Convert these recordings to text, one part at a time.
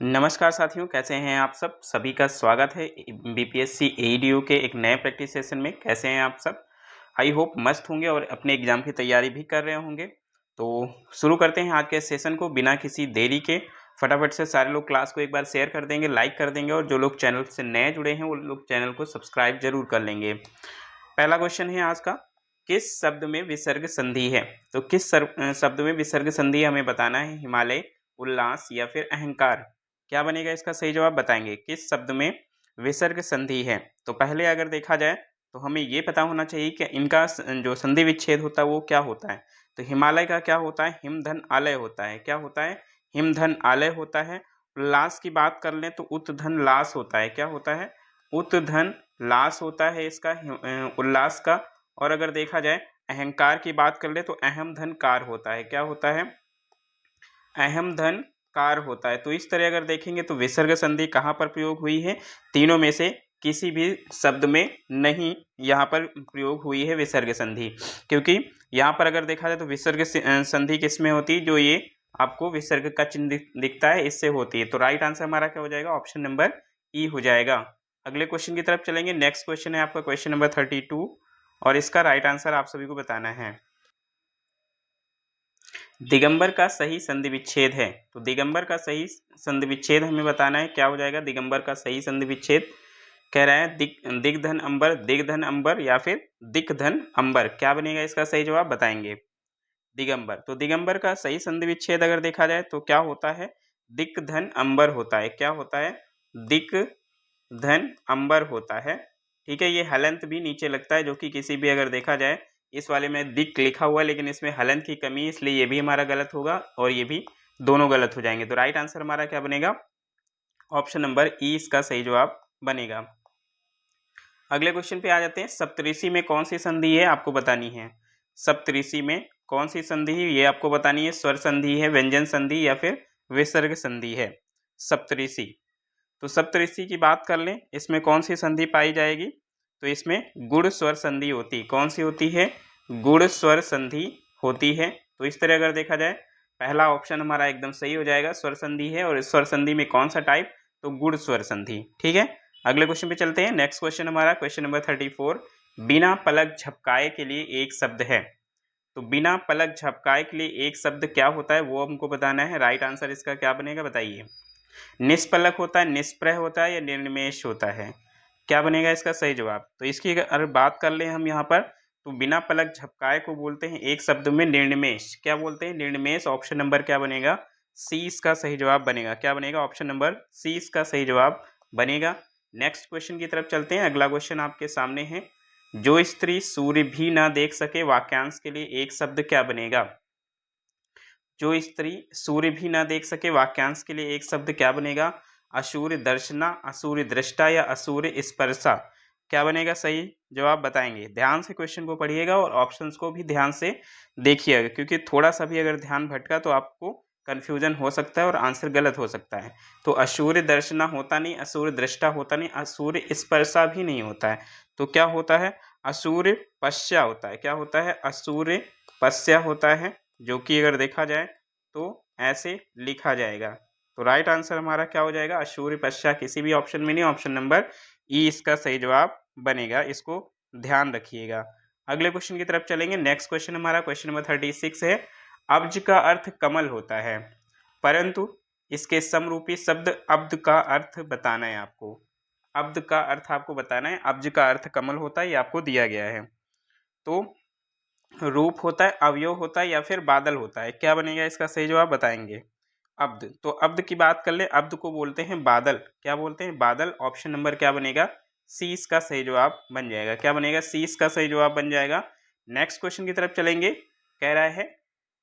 नमस्कार साथियों, कैसे हैं आप सब? सभी का स्वागत है बीपीएससी एईडीयू के एक नए प्रैक्टिस सेशन में। कैसे हैं आप सब? आई होप मस्त होंगे और अपने एग्ज़ाम की तैयारी भी कर रहे होंगे। तो शुरू करते हैं आज के सेशन को बिना किसी देरी के। फटाफट से सारे लोग क्लास को एक बार शेयर कर देंगे, लाइक कर देंगे और जो लोग चैनल से नए जुड़े हैं वो लोग चैनल को सब्सक्राइब ज़रूर कर लेंगे। पहला क्वेश्चन है आज का, किस शब्द में विसर्ग संधि है? तो किस शब्द में विसर्ग संधि है हमें बताना है। हिमालय, उल्लास या फिर अहंकार। क्या बनेगा इसका सही जवाब बताएंगे। किस शब्द में विसर्ग संधि है? तो पहले अगर देखा जाए तो हमें ये पता होना चाहिए कि इनका जो संधि विच्छेद होता है वो क्या होता है। तो हिमालय का क्या होता है? हिम धन आलय होता है। क्या होता है? हिम धन आलय होता है। उल्लास की बात कर लें तो उत धन लास होता है। क्या होता है? उत धन लास होता है इसका उल्लास का। और अगर देखा जाए अहंकार की बात कर ले तो अहम धन कार होता है। क्या होता है? अहम धन कार होता है। तो इस तरह अगर देखेंगे तो विसर्ग संधि कहाँ पर प्रयोग हुई है? तीनों में से किसी भी शब्द में नहीं यहाँ पर प्रयोग हुई है विसर्ग संधि, क्योंकि यहाँ पर अगर देखा जाए तो विसर्ग संधि किसमें होती है? जो ये आपको विसर्ग का चिन्ह दिखता है इससे होती है। तो राइट आंसर हमारा क्या हो जाएगा? ऑप्शन नंबर ई हो जाएगा। अगले क्वेश्चन की तरफ चलेंगे। नेक्स्ट क्वेश्चन है आपका क्वेश्चन नंबर 32 और इसका राइट आंसर आप सभी को बताना है। दिगंबर का सही संधि विच्छेद है। तो दिगंबर का सही संधि विच्छेद हमें बताना है। क्या हो जाएगा दिगंबर का सही संधि विच्छेद? कह रहा है दिग्धन अंबर, दिग्धन अंबर या फिर दिक्धन अंबर। क्या बनेगा इसका सही जवाब बताएंगे। दिगंबर। तो दिगंबर का सही संधि विच्छेद अगर देखा जाए तो क्या होता है? दिक्धन अंबर होता है। क्या होता है? दिक धन अंबर होता है। ठीक है, ये हलंत भी नीचे लगता है, जो कि किसी भी अगर देखा जाए इस वाले में दिक लिखा हुआ है लेकिन इसमें हलंत की कमी है, इसलिए ये भी हमारा गलत होगा और ये भी दोनों गलत हो जाएंगे। तो राइट आंसर हमारा क्या बनेगा? ऑप्शन नंबर ई इसका सही जवाब बनेगा। अगले क्वेश्चन पे आ जाते हैं। सप्तऋषि में कौन सी संधि है आपको बतानी है। सप्तऋषि में कौन सी संधि है ये आपको बतानी है। स्वर संधि है, व्यंजन संधि या फिर विसर्ग संधि है। सप्तऋषि। तो सप्तऋषि की बात कर लें, इसमें कौन सी संधि पाई जाएगी? तो इसमें गुण स्वर संधि होती है। कौन सी होती है? गुण स्वर संधि होती है। तो इस तरह अगर देखा जाए पहला ऑप्शन हमारा एकदम सही हो जाएगा, स्वर संधि है। और इस स्वर संधि में कौन सा टाइप? तो गुण स्वर संधि। ठीक है, अगले क्वेश्चन पे चलते हैं। नेक्स्ट क्वेश्चन हमारा क्वेश्चन नंबर 34। बिना पलक झपकाए के लिए एक शब्द है। तो बिना पलक झपकाए के लिए एक शब्द क्या होता है वो हमको बताना है। राइट आंसर इसका क्या बनेगा बताइए। निष्पलक होता है, निष्प्रह होता है या निर्निमेष होता है? क्या बनेगा इसका सही जवाब? तो इसकी अगर बात कर लें हम यहाँ पर तो बिना पलक झपकाए को बोलते हैं एक शब्द में निर्निमेष। क्या बोलते हैं? निर्निमेष। ऑप्शन नंबर क्या बनेगा? सी इसका सही जवाब बनेगा। क्या बनेगा? ऑप्शन नंबर सी इसका सही जवाब बनेगा। नेक्स्ट क्वेश्चन की तरफ चलते हैं। अगला क्वेश्चन आपके सामने है। जो स्त्री सूर्य भी ना देख सके वाक्यांश के लिए एक शब्द क्या बनेगा? जो स्त्री सूर्य भी ना देख सके वाक्यांश के लिए एक शब्द क्या बनेगा? असूर्य दर्शना, असूर्य दृष्टा या असूर्य स्पर्शा। क्या बनेगा सही जवाब बताएंगे। ध्यान से क्वेश्चन को पढ़िएगा और ऑप्शंस को भी ध्यान से देखिएगा, क्योंकि थोड़ा सा भी अगर ध्यान भटका तो आपको कंफ्यूजन हो सकता है और आंसर गलत हो सकता है। तो असूर्य दर्शना होता नहीं, असूर्य दृष्टा होता नहीं, असूर्य स्पर्शा भी नहीं होता है। तो क्या होता है? असूर्य पश्या होता है। क्या होता है? असूर्य पश्या होता है, जो कि अगर देखा जाए तो ऐसे लिखा जाएगा। तो राइट आंसर हमारा क्या हो जाएगा? असूर्य पश्चात। किसी भी ऑप्शन में नहीं, ऑप्शन नंबर ई इसका सही जवाब बनेगा। इसको ध्यान रखिएगा। अगले क्वेश्चन की तरफ चलेंगे। नेक्स्ट क्वेश्चन हमारा क्वेश्चन नंबर 36 है। अब्ज का अर्थ कमल होता है, परंतु इसके समरूपी शब्द अब्द का अर्थ बताना है आपको। अब्द का अर्थ आपको बताना है। अब्ज का अर्थ कमल होता है, ये आपको दिया गया है। तो रूप होता है, अवयव होता है या फिर बादल होता है? क्या बनेगा इसका सही जवाब बताएंगे। अब्द। तो अब्द की बात कर ले, अब्द को बोलते हैं बादल। क्या बोलते हैं? बादल। ऑप्शन नंबर क्या बनेगा? सी इसका सही जवाब बन जाएगा। क्या बनेगा? सी इसका सही जवाब बन जाएगा। नेक्स्ट क्वेश्चन की तरफ चलेंगे। कह रहा है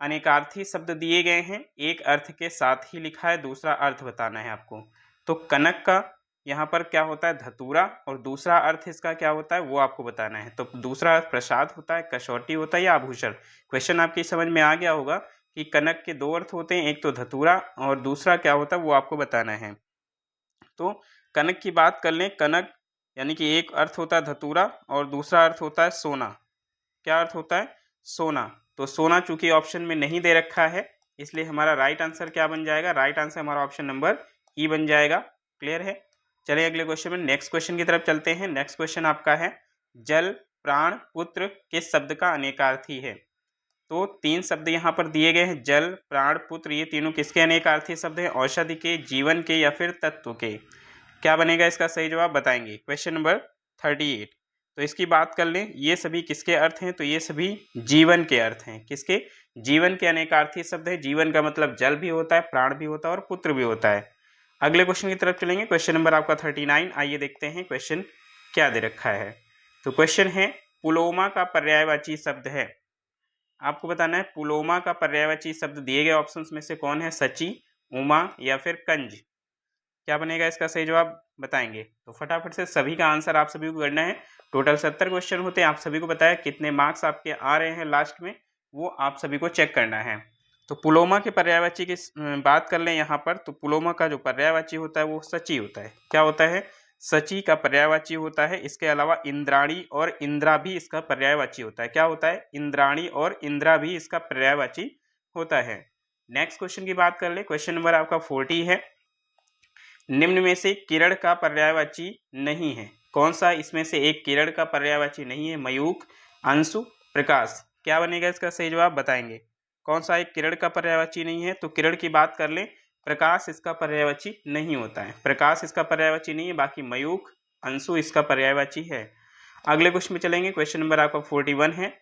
अनेकार्थी शब्द दिए गए हैं, एक अर्थ के साथ ही लिखा है, दूसरा अर्थ बताना है आपको। तो कनक का यहाँ पर क्या होता है? धतूरा। और दूसरा अर्थ इसका क्या होता है वो आपको बताना है। तो दूसरा अर्थ प्रसाद होता है, कसौटी होता है या आभूषण। क्वेश्चन आपकी समझ में आ गया होगा कि कनक के दो अर्थ होते हैं, एक तो धतूरा और दूसरा क्या होता है वो आपको बताना है। तो कनक की बात कर लें। कनक यानी कि एक अर्थ होता है धतूरा और दूसरा अर्थ होता है सोना। क्या अर्थ होता है? सोना। तो सोना चूंकि ऑप्शन में नहीं दे रखा है, इसलिए हमारा राइट आंसर क्या बन जाएगा? राइट आंसर हमारा ऑप्शन नंबर ई बन जाएगा। क्लियर है। चलिए अगले क्वेश्चन में, नेक्स्ट क्वेश्चन की तरफ चलते हैं। नेक्स्ट क्वेश्चन आपका है जल, प्राण, पुत्र किस शब्द का अनेकार्थी है? तो 3 शब्द यहाँ पर दिए गए हैं, जल, प्राण, पुत्र, ये तीनों किसके अनेकार्थी शब्द हैं? औषधि के, जीवन के या फिर तत्व के? क्या बनेगा इसका सही जवाब बताएंगे। Question number 38। तो इसकी बात कर लें, ये सभी किसके अर्थ हैं? तो ये सभी जीवन के अर्थ हैं। किसके? जीवन के अनेकार्थी शब्द है। जीवन का मतलब जल भी होता है, प्राण भी होता है और पुत्र भी होता है। अगले क्वेश्चन की तरफ चलेंगे। क्वेश्चन नंबर आपका 39। आइए देखते हैं क्वेश्चन क्या दे रखा है। तो क्वेश्चन है पुलोमा का पर्यायवाची शब्द है। आपको बताना है पुलोमा का पर्यायवाची शब्द दिए गए ऑप्शंस में से कौन है? सची, उमा या फिर कंज? क्या बनेगा इसका सही जवाब बताएंगे। तो फटाफट से सभी का आंसर आप सभी को करना है। टोटल 70 क्वेश्चन होते हैं। आप सभी को बताया कितने मार्क्स आपके आ रहे हैं लास्ट में, वो आप सभी को चेक करना है। तो पुलोमा के पर्यायवाची की बात कर लें यहाँ पर, तो पुलोमा का जो पर्यायवाची होता है वो सची होता है। क्या होता है? सची का पर्यायवाची होता है। इसके अलावा इंद्राणी और इंद्रा भी इसका पर्यायवाची होता है। क्या होता है? इंद्राणी और इंद्रा भी इसका पर्यायवाची होता है। नेक्स्ट क्वेश्चन की बात कर ले। क्वेश्चन नंबर आपका 40 है, निम्न में से किरण का पर्यायवाची नहीं है। कौन सा इसमें से एक किरण का पर्यायवाची नहीं है? मयूख, अंशु, प्रकाश? क्या बनेगा इसका सही जवाब बताएंगे। कौन सा एक किरण का पर्यायवाची नहीं है? तो किरण की बात कर लें, प्रकाश इसका पर्यायवाची नहीं होता है। प्रकाश इसका पर्यायवाची नहीं है। बाकी मयूख, अंशु इसका पर्यायवाची है। अगले क्वेश्चन में चलेंगे। क्वेश्चन नंबर आपका 41 है,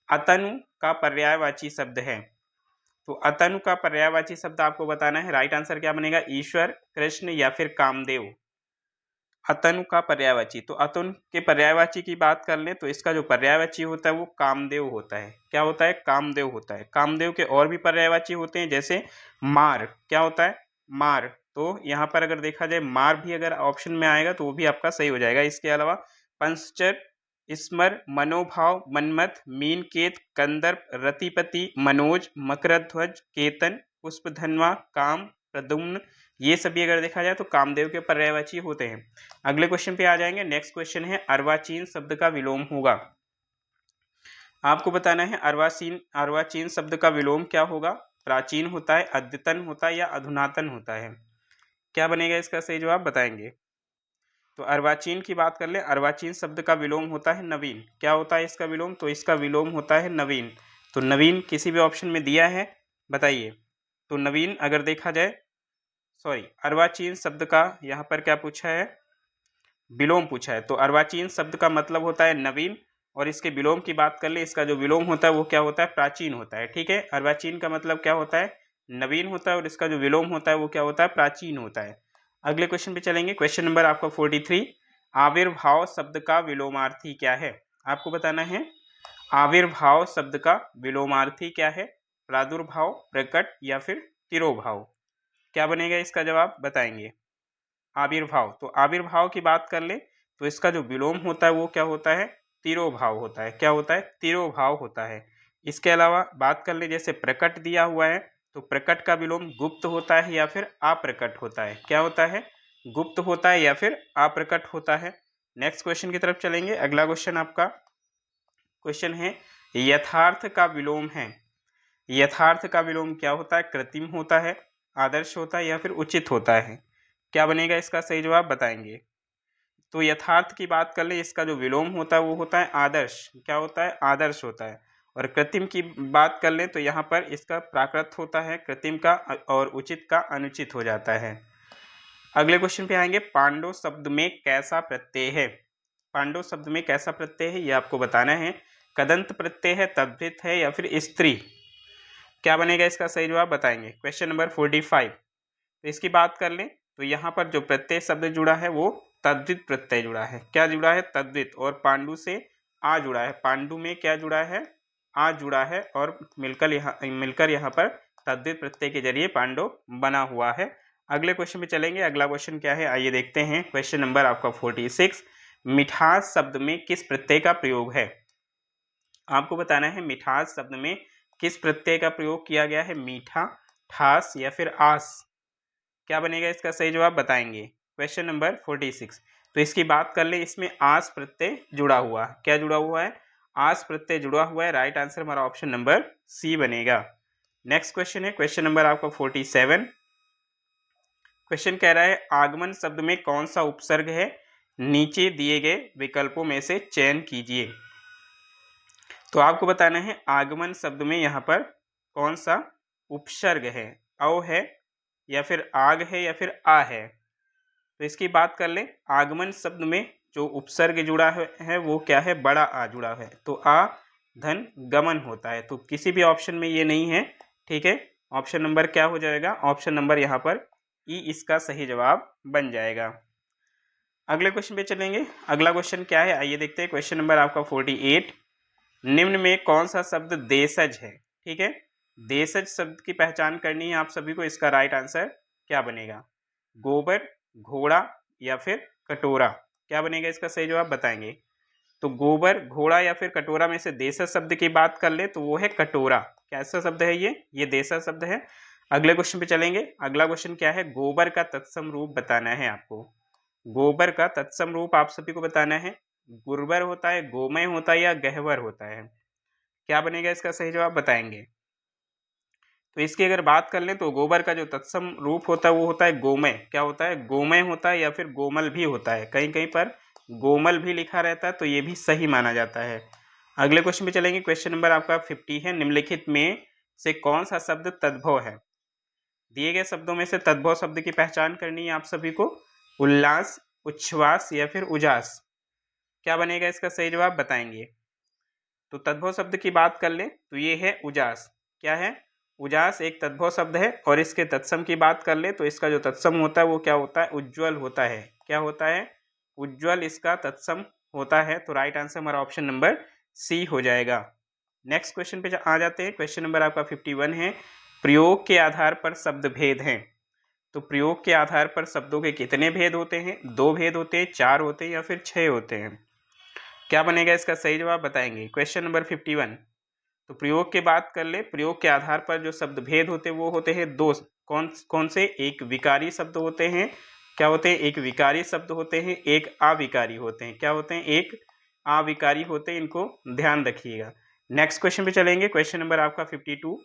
अतनु का पर्यायवाची शब्द है। तो अतनु का पर्यायवाची शब्द आपको बताना है। राइट आंसर क्या बनेगा? ईश्वर, कृष्ण या फिर कामदेव? अतनु का पर्यायवाची, तो अतनु के पर्यायवाची की बात कर ले तो इसका जो पर्यायवाची होता है वो कामदेव होता है। क्या होता है? कामदेव होता है। कामदेव के और भी पर्यायवाची होते हैं, जैसे मार। क्या होता है? मार। तो यहाँ पर अगर देखा जाए मार भी अगर ऑप्शन में आएगा तो वो भी आपका सही हो जाएगा। इसके अलावा पंचचर, स्मर, मनोभाव, मनमथ, मीनकेत, कंदर्प, रतिपति, मनोज, मकरध्वज, केतन, पुष्पधनवा, काम, प्रद्युम्न, ये सभी अगर देखा जाए तो कामदेव के पर्यायवाची होते हैं। अगले क्वेश्चन पे आ जाएंगे। नेक्स्ट क्वेश्चन है अर्वाचीन शब्द का विलोम होगा। आपको बताना है अर्वाचीन शब्द का विलोम क्या होगा? प्राचीन होता है, अद्यतन होता है या अधुनातन होता है? क्या बनेगा इसका सही जवाब बताएंगे। तो अर्वाचीन की बात कर ले, अर्वाचीन शब्द का विलोम होता है नवीन। क्या होता है इसका विलोम? तो इसका विलोम होता है नवीन। तो नवीन किसी भी ऑप्शन में दिया है बताइए। तो नवीन अगर देखा जाए, सॉरी, अर्वाचीन शब्द का यहाँ पर क्या पूछा है? विलोम पूछा है। तो अर्वाचीन शब्द का मतलब होता है नवीन, और इसके विलोम की बात कर ले, इसका जो विलोम होता है वो क्या होता है? प्राचीन होता है। ठीक है, अर्वाचीन का मतलब क्या होता है? नवीन होता है, और इसका जो विलोम होता है वो क्या होता है? प्राचीन होता है। अगले क्वेश्चन पे चलेंगे। क्वेश्चन नंबर आपका 43, आविर्भाव शब्द का विलोमार्थी क्या है? आपको बताना है आविर्भाव शब्द का विलोमार्थी क्या है? प्रादुर्भाव, प्रकट या फिर तिरोभाव? क्या बनेगा इसका जवाब बताएंगे। आविर्भाव, तो आविर्भाव की बात कर ले तो इसका जो विलोम होता है वो क्या होता है? तिरोभाव होता है। क्या होता है? तिरोभाव होता है। इसके अलावा बात कर ले, जैसे प्रकट दिया हुआ है, तो प्रकट का विलोम गुप्त होता है या फिर अप्रकट होता है? क्या होता है? गुप्त होता है या फिर अप्रकट होता है। नेक्स्ट क्वेश्चन की तरफ चलेंगे। अगला क्वेश्चन आपका क्वेश्चन है यथार्थ का विलोम है। यथार्थ का विलोम क्या होता है? कृत्रिम होता है, आदर्श होता है या फिर उचित होता है? क्या बनेगा इसका सही जवाब बताएंगे। तो यथार्थ की बात कर ले, इसका जो विलोम होता है वो होता है आदर्श। क्या होता है? आदर्श होता है। और कृत्रिम की बात कर ले तो यहाँ पर इसका प्राकृत होता है कृत्रिम का, और उचित का अनुचित हो जाता है। अगले क्वेश्चन पे आएंगे, पांडव शब्द में कैसा प्रत्यय है? पांडव शब्द में कैसा प्रत्यय है ये आपको बताना है। कदंत प्रत्यय है, तद्धित है या फिर स्त्री? क्या बनेगा इसका सही जवाब बताएंगे। Question number 45। तो इसकी बात कर लें तो यहाँ पर जो प्रत्यय शब्द जुड़ा है वो तद्धित प्रत्यय जुड़ा है। क्या जुड़ा है? तद्धित। और पांडु से आ जुड़ा है। पांडु में क्या जुड़ा है? आ जुड़ा है, और मिलकर यहाँ पर तद्धित प्रत्यय के जरिए पांडव बना हुआ है। अगले क्वेश्चन में चलेंगे। अगला क्वेश्चन क्या है आइए देखते हैं। क्वेश्चन नंबर आपका 46, मिठास शब्द में किस प्रत्यय का प्रयोग है? आपको बताना है मिठास शब्द में किस प्रत्यय का प्रयोग किया गया है? मीठा, ठास या फिर आस? क्या बनेगा इसका सही जवाब बताएंगे। Question number 46। तो इसकी बात कर ले, इसमें आस प्रत्यय जुड़ा हुआ है। क्या जुड़ा हुआ है? आस प्रत्यय जुड़ा हुआ है। राइट आंसर हमारा ऑप्शन नंबर सी बनेगा। नेक्स्ट क्वेश्चन है क्वेश्चन नंबर आपका 47। क्वेश्चन कह रहा है आगमन शब्द में कौन सा उपसर्ग है, नीचे दिए गए विकल्पों में से चयन कीजिए। तो आपको बताना है आगमन शब्द में यहाँ पर कौन सा उपसर्ग है, औ है या फिर आग है या फिर आ है। तो इसकी बात कर ले। आगमन शब्द में जो उपसर्ग जुड़ा है वो क्या है, बड़ा आ जुड़ा है, तो आ धन गमन होता है। तो किसी भी ऑप्शन में ये नहीं है, ठीक है। ऑप्शन नंबर क्या हो जाएगा, ऑप्शन नंबर यहाँ पर ई इसका सही जवाब बन जाएगा। अगले क्वेश्चन पे चलेंगे। अगला क्वेश्चन क्या है, आइए देखते हैं। क्वेश्चन नंबर आपका 48, निम्न में कौन सा शब्द देशज है, ठीक है। देशज शब्द की पहचान करनी है आप सभी को। इसका राइट आंसर क्या बनेगा, गोबर, घोड़ा या फिर कटोरा। क्या बनेगा इसका सही जवाब बताएंगे। तो गोबर, घोड़ा या फिर कटोरा में से देशज शब्द की बात कर ले तो वो है कटोरा। कैसा शब्द है ये देशज शब्द है। अगले क्वेश्चन पे चलेंगे। अगला क्वेश्चन क्या है, गोबर का तत्सम रूप बताना है आपको। गोबर का तत्सम रूप आप सभी को बताना है। गुर्बर होता है, गोमय होता है या गहवर होता है। क्या बनेगा इसका सही जवाब बताएंगे। तो इसकी अगर बात कर लें तो गोबर का जो तत्सम रूप होता है वो होता है गोमय। क्या होता है, गोमय होता है या फिर गोमल भी होता है। कहीं कहीं पर गोमल भी लिखा रहता है, तो ये भी सही माना जाता है। अगले क्वेश्चन पे चलेंगे। क्वेश्चन नंबर आपका 50 है, निम्नलिखित में से कौन सा शब्द तद्भव है। दिए गए शब्दों में से तद्भव शब्द की पहचान करनी है आप सभी को। उल्लास, उच्छ्वास या फिर उजास। क्या बनेगा इसका सही जवाब बताएंगे। तो तद्भव शब्द की बात कर ले तो ये है उजास। क्या है, उजास एक तद्भव शब्द है। और इसके तत्सम की बात कर ले तो इसका जो तत्सम होता है वो क्या होता है, उज्ज्वल होता है। क्या होता है, उज्ज्वल इसका तत्सम होता है। तो राइट आंसर हमारा ऑप्शन नंबर सी हो जाएगा। नेक्स्ट क्वेश्चन पे आ जाते हैं। क्वेश्चन नंबर आपका 51 है, प्रयोग के आधार पर शब्द भेद हैं। तो प्रयोग के आधार पर शब्दों के कितने भेद होते हैं, 2 भेद होते हैं, 4 होते हैं या फिर 6 होते हैं। क्या बनेगा इसका सही जवाब बताएंगे। Question number 51। तो प्रयोग की बात कर ले, प्रयोग के आधार पर जो शब्द भेद होते हैं वो होते हैं 2। कौन कौन से, एक विकारी शब्द होते हैं। क्या होते हैं, एक विकारी शब्द होते हैं, एक अविकारी होते हैं। क्या होते हैं, एक अविकारी होते हैं। इनको ध्यान रखिएगा। नेक्स्ट क्वेश्चन पे चलेंगे। क्वेश्चन नंबर आपका 52।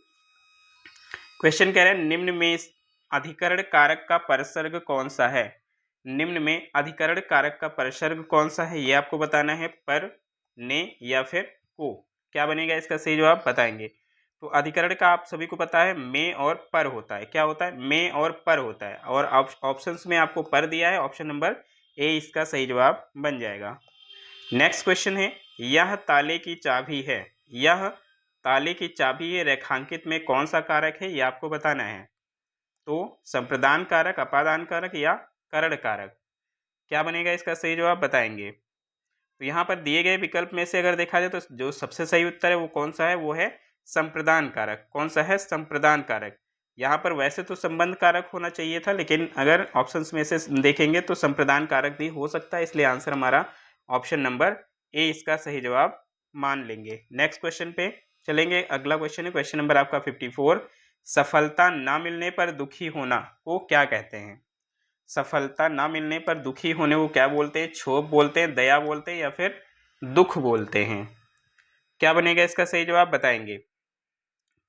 क्वेश्चन कह रहे हैं निम्न में अधिकरण कारक का परसर्ग कौन सा है। निम्न में अधिकरण कारक का परसर्ग कौन सा है ये आपको बताना है, पर, ने या फिर को। क्या बनेगा इसका सही जवाब बताएंगे। तो अधिकरण का आप सभी को पता है में और पर होता है। क्या होता है, में और पर होता है। और ऑप्शंस में आपको पर दिया है, ऑप्शन नंबर ए इसका सही जवाब बन जाएगा। नेक्स्ट क्वेश्चन है, यह ताले की चाबी है। यह ताले की चाबी है, रेखांकित में कौन सा कारक है ये आपको बताना है। तो संप्रदान कारक, अपादान कारक या करण कारक। क्या बनेगा इसका सही जवाब बताएंगे। तो यहाँ पर दिए गए विकल्प में से अगर देखा जाए तो जो सबसे सही उत्तर है वो कौन सा है, वो है संप्रदान कारक। कौन सा है, संप्रदान कारक। यहाँ पर वैसे तो संबंध कारक होना चाहिए था, लेकिन अगर ऑप्शंस में से देखेंगे तो संप्रदान कारक भी हो सकता है। इसलिए आंसर हमारा ऑप्शन नंबर ए इसका सही जवाब मान लेंगे। नेक्स्ट क्वेश्चन पे चलेंगे। अगला क्वेश्चन है क्वेश्चन नंबर आपका 54, सफलता ना मिलने पर दुखी होना को क्या कहते हैं। सफलता ना मिलने पर दुखी होने को क्या बोलते हैं, क्षोभ बोलते हैं, दया बोलते हैं या फिर दुख बोलते हैं। क्या बनेगा इसका सही जवाब बताएंगे।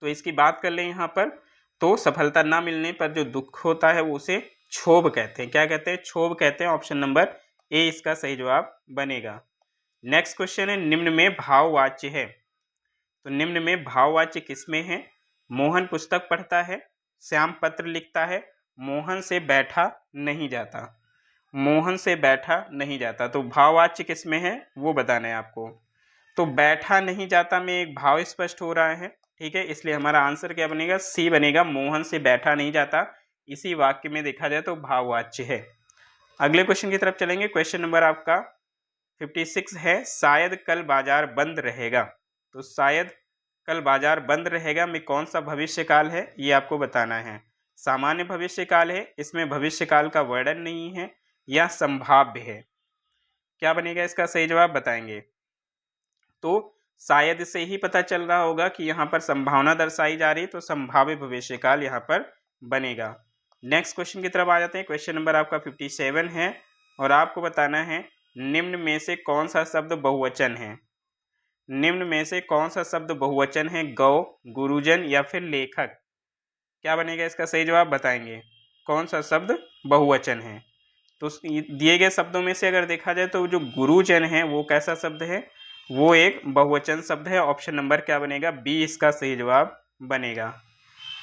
तो इसकी बात कर लें यहाँ पर, तो सफलता ना मिलने पर जो दुख होता है वो उसे क्षोभ कहते हैं। क्या कहते हैं, क्षोभ कहते हैं। ऑप्शन नंबर ए इसका सही जवाब बनेगा। नेक्स्ट क्वेश्चन है, निम्न में भाववाच्य है। तो निम्न में भाववाच्य किसमें है। मोहन पुस्तक पढ़ता है, श्याम पत्र लिखता है, मोहन से बैठा नहीं जाता। मोहन से बैठा नहीं जाता, तो भाववाच्य किसमें है वो बताना है आपको। तो बैठा नहीं जाता में एक भाव स्पष्ट हो रहा है, ठीक है। इसलिए हमारा आंसर क्या बनेगा, सी बनेगा, मोहन से बैठा नहीं जाता। इसी वाक्य में देखा जाए तो भाववाच्य है। अगले क्वेश्चन की तरफ चलेंगे। क्वेश्चन नंबर आपका 56 है, शायद कल बाजार बंद रहेगा। तो शायद कल बाजार बंद रहेगा में कौन सा भविष्य काल है ये आपको बताना है। सामान्य भविष्य काल है, इसमें भविष्य काल का वर्णन नहीं है, या संभाव्य है। क्या बनेगा इसका सही जवाब बताएंगे। तो शायद से ही पता चल रहा होगा कि यहाँ पर संभावना दर्शाई जा रही है, तो संभाव्य भविष्य काल यहाँ पर बनेगा। नेक्स्ट क्वेश्चन की तरफ आ जाते हैं। क्वेश्चन नंबर आपका 57 है और आपको बताना है निम्न में से कौन सा शब्द बहुवचन है। निम्न में से कौन सा शब्द बहुवचन है, गौ, गुरुजन या फिर लेखक। क्या बनेगा इसका सही जवाब बताएंगे। कौन सा शब्द बहुवचन है? तो दिए गए शब्दों में से अगर देखा जाए तो जो गुरुजन है वो कैसा शब्द है? वो एक बहुवचन शब्द है। ऑप्शन नंबर क्या बनेगा? बी इसका सही जवाब बनेगा।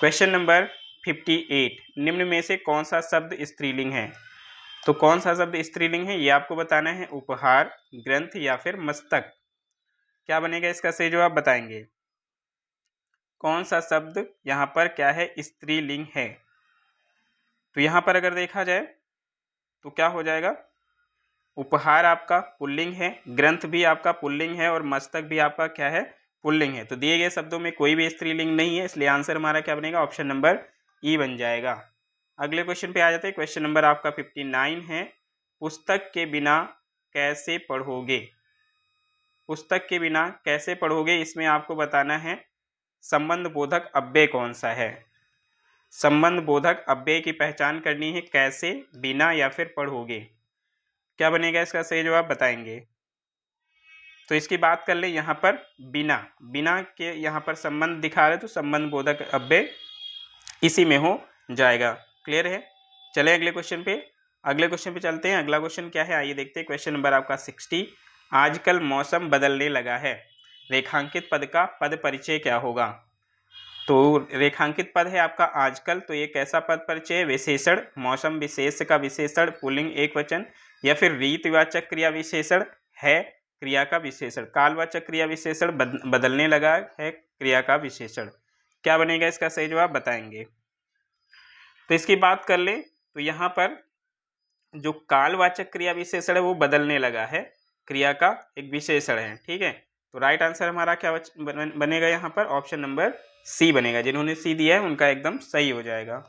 क्वेश्चन नंबर 58, निम्न में से कौन सा शब्द स्त्रीलिंग है? तो कौन सा शब्द स्त्रीलिंग है ये आपको बताना है। उपहार, ग्रंथ या फिर मस्तक। क्या बनेगा इसका सही जवाब बताएंगे। कौन सा शब्द यहाँ पर क्या है? स्त्रीलिंग है। तो यहाँ पर अगर देखा जाए तो क्या हो जाएगा? उपहार आपका पुल्लिंग है, ग्रंथ भी आपका पुल्लिंग है और मस्तक भी आपका क्या है? पुल्लिंग है। तो दिए गए शब्दों में कोई भी स्त्रीलिंग नहीं है, इसलिए आंसर हमारा क्या बनेगा? ऑप्शन नंबर ई बन जाएगा। अगले क्वेश्चन पे आ जाते हैं। क्वेश्चन नंबर आपका 59 है, पुस्तक के बिना कैसे पढ़ोगे? पुस्तक के बिना कैसे पढ़ोगे, इसमें आपको बताना है संबंध बोधक अव्यय कौन सा है। संबंध बोधक अव्यय की पहचान करनी है। कैसे, बिना या फिर पढ़ोगे। क्या बनेगा इसका सही जवाब बताएंगे। तो इसकी बात कर ले। यहाँ पर बिना, बिना के यहाँ पर संबंध दिखा रहे तो संबंध बोधक अव्यय इसी में हो जाएगा। क्लियर है? चले अगले क्वेश्चन पे। अगले क्वेश्चन पे चलते हैं। अगला क्वेश्चन क्या है आइए देखते हैं। क्वेश्चन नंबर आपका 60, आजकल मौसम बदलने लगा है, रेखांकित पद का पद परिचय क्या होगा? तो रेखांकित पद है आपका आजकल, तो ये कैसा पद परिचय है? विशेषण, मौसम विशेष का विशेषण, पुल्लिंग एक वचन, या फिर रीतिवाचक क्रिया विशेषण है, क्रिया का विशेषण। कालवाचक क्रिया विशेषण, बदलने लगा है, क्रिया का विशेषण। क्या बनेगा इसका सही जवाब बताएंगे। तो इसकी बात कर ले तो यहाँ पर जो कालवाचक क्रिया विशेषण है वो बदलने लगा है, क्रिया का एक विशेषण है। ठीक है, तो राइट आंसर हमारा क्या बनेगा यहाँ पर? ऑप्शन नंबर सी बनेगा। जिन्होंने सी दिया है उनका एकदम सही हो जाएगा।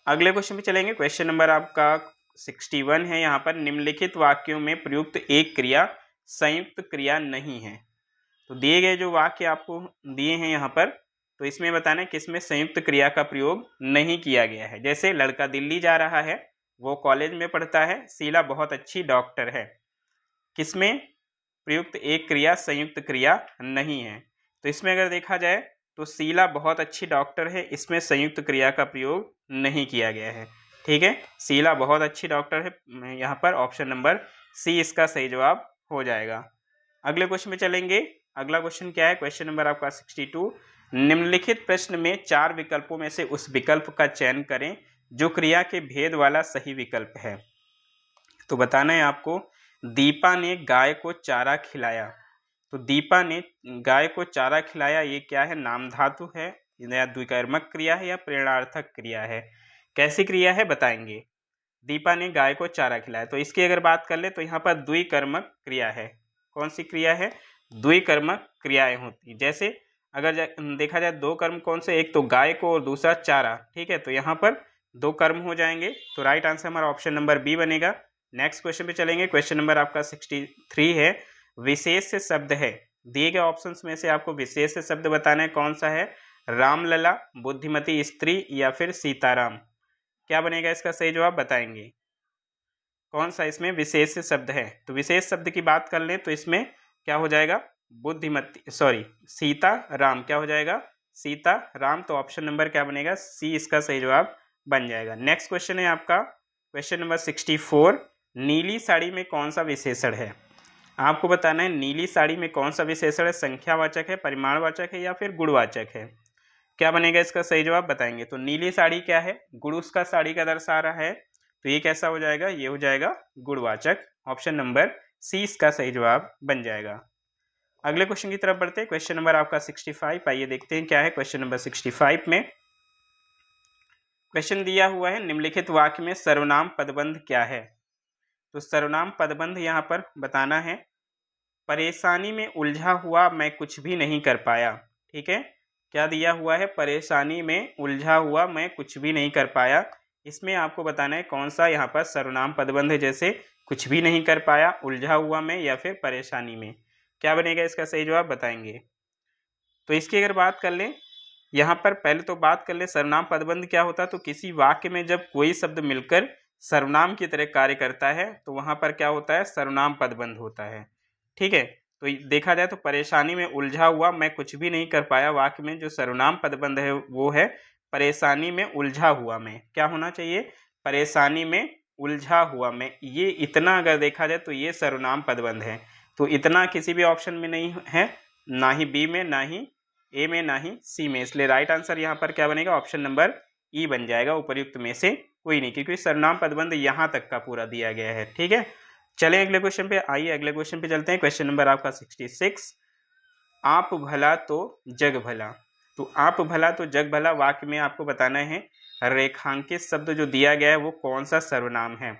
अगले क्वेश्चन पे चलेंगे। क्वेश्चन नंबर आपका 61 है। यहाँ पर निम्नलिखित वाक्यों में प्रयुक्त एक क्रिया संयुक्त क्रिया नहीं है। तो दिए गए जो वाक्य आपको दिए हैं यहाँ पर, तो इसमें बताना है किसमें संयुक्त क्रिया का प्रयोग नहीं किया गया है। जैसे लड़का दिल्ली जा रहा है, वो कॉलेज में पढ़ता है, शीला बहुत अच्छी डॉक्टर है। किसमें प्रयुक्त एक क्रिया संयुक्त क्रिया नहीं है? तो इसमें अगर देखा जाए तो शीला बहुत अच्छी डॉक्टर है, इसमें संयुक्त क्रिया का प्रयोग नहीं किया गया है। ठीक है, शीला बहुत अच्छी डॉक्टर है, यहाँ पर ऑप्शन नंबर सी इसका सही जवाब हो जाएगा। अगले क्वेश्चन में चलेंगे। अगला क्वेश्चन क्या है? क्वेश्चन नंबर आपका 62, निम्नलिखित प्रश्न में 4 विकल्पों में से उस विकल्प का चयन करें जो क्रिया के भेद वाला सही विकल्प है। तो बताना है आपको, दीपा ने गाय को चारा खिलाया। तो दीपा ने गाय को चारा खिलाया, ये क्या है? नाम धातु है, या द्विकर्मक क्रिया है, या प्रेरणार्थक क्रिया है। कैसी क्रिया है बताएंगे। दीपा ने गाय को चारा खिलाया, तो इसकी अगर बात कर ले तो यहाँ पर द्विकर्मक क्रिया है। कौन सी क्रिया है? द्विकर्मक क्रियाएं होती। जैसे अगर देखा जाए दो कर्म कौन से, एक तो गाय को और दूसरा चारा। ठीक है, तो यहाँ पर दो कर्म हो जाएंगे। तो राइट आंसर हमारा ऑप्शन नंबर बी बनेगा। नेक्स्ट क्वेश्चन पे चलेंगे। क्वेश्चन नंबर आपका 63 है, विशेष शब्द है। दिए गए ऑप्शंस में से आपको विशेष शब्द बताना है। कौन सा है? रामलला, बुद्धिमती स्त्री, या फिर सीताराम। क्या बनेगा इसका सही जवाब बताएंगे। कौन सा इसमें विशेष शब्द है? तो विशेष शब्द की बात कर लें तो इसमें क्या हो जाएगा? बुद्धिमती, सॉरी सीता राम। क्या हो जाएगा? सीता राम। तो ऑप्शन नंबर क्या बनेगा? सी इसका सही जवाब बन जाएगा। नेक्स्ट क्वेश्चन है आपका क्वेश्चन नंबर 64, नीली साड़ी में कौन सा विशेषण है? आपको बताना है नीली साड़ी में कौन सा विशेषण है। संख्यावाचक है, परिमाणवाचक है, या फिर गुणवाचक है। क्या बनेगा इसका सही जवाब बताएंगे। तो नीली साड़ी क्या है? गुण उसका साड़ी का दर्शा रहा है, तो ये कैसा हो जाएगा? ये हो जाएगा गुणवाचक। ऑप्शन नंबर सी इसका सही जवाब बन जाएगा। अगले क्वेश्चन की तरफ बढ़ते हैं। क्वेश्चन नंबर आपका 65, आइए देखते हैं क्या है क्वेश्चन नंबर 65 में। क्वेश्चन दिया हुआ है, निम्नलिखित वाक्य में सर्वनाम पदबंध क्या है? तो सर्वनाम पदबंध यहाँ पर बताना है, परेशानी में उलझा हुआ मैं कुछ भी नहीं कर पाया। ठीक है, क्या दिया हुआ है? परेशानी में उलझा हुआ मैं कुछ भी नहीं कर पाया। इसमें आपको बताना है कौन सा यहाँ पर सर्वनाम पदबंध है। जैसे कुछ भी नहीं कर पाया, उलझा हुआ में, या फिर परेशानी में। क्या बनेगा इसका सही जवाब बताएंगे। तो इसकी अगर बात कर लें, यहाँ पर पहले तो बात कर ले सर्वनाम पदबंध क्या होता है। तो किसी वाक्य में जब कोई शब्द मिलकर सर्वनाम की तरह कार्य करता है तो वहां पर क्या होता है? सर्वनाम पदबंध होता है। ठीक है, तो देखा जाए तो परेशानी में उलझा हुआ मैं कुछ भी नहीं कर पाया, वाक्य में जो सर्वनाम पदबंध है वो है परेशानी में उलझा हुआ मैं। क्या होना चाहिए? परेशानी में उलझा हुआ मैं, ये इतना अगर देखा जाए तो ये सर्वनाम पदबंध है। तो इतना किसी भी ऑप्शन में नहीं है, ना ही बी में, ना ही ए में, ना ही सी में, इसलिए राइट आंसर यहाँ पर क्या बनेगा, ऑप्शन नंबर ई बन जाएगा। उपर्युक्त में से कोई नहीं, क्योंकि सर्वनाम पदबंध यहाँ तक का पूरा दिया गया है। ठीक है, चलें अगले क्वेश्चन पे। आइए अगले क्वेश्चन पे चलते हैं। क्वेश्चन नंबर आपका 66, आप भला तो जग भला। तो आप भला तो जग भला वाक्य में आपको बताना है रेखांकित शब्द जो दिया गया है वो कौन सा सर्वनाम है।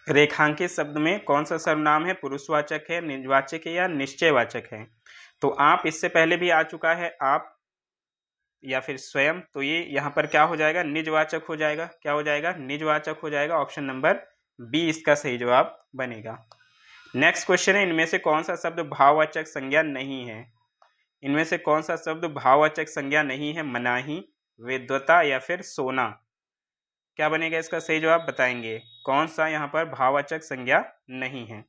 रेखांकित शब्द में कौन सा सर्वनाम है, पुरुषवाचक है, निजवाचक है या निश्चयवाचक है। तो आप इससे पहले भी आ चुका है, आप या फिर स्वयं, तो ये यहाँ पर क्या हो जाएगा, निजवाचक हो जाएगा। क्या हो जाएगा, निजवाचक हो जाएगा। ऑप्शन नंबर बी इसका सही जवाब बनेगा। नेक्स्ट क्वेश्चन है, इनमें से कौन सा शब्द भाववाचक संज्ञा नहीं है। इनमें से कौन सा शब्द भाववाचक संज्ञा नहीं है, मनाही, विद्वता या फिर सोना। क्या बनेगा इसका सही जवाब, बताएंगे कौन सा यहाँ पर भाववाचक संज्ञा नहीं है।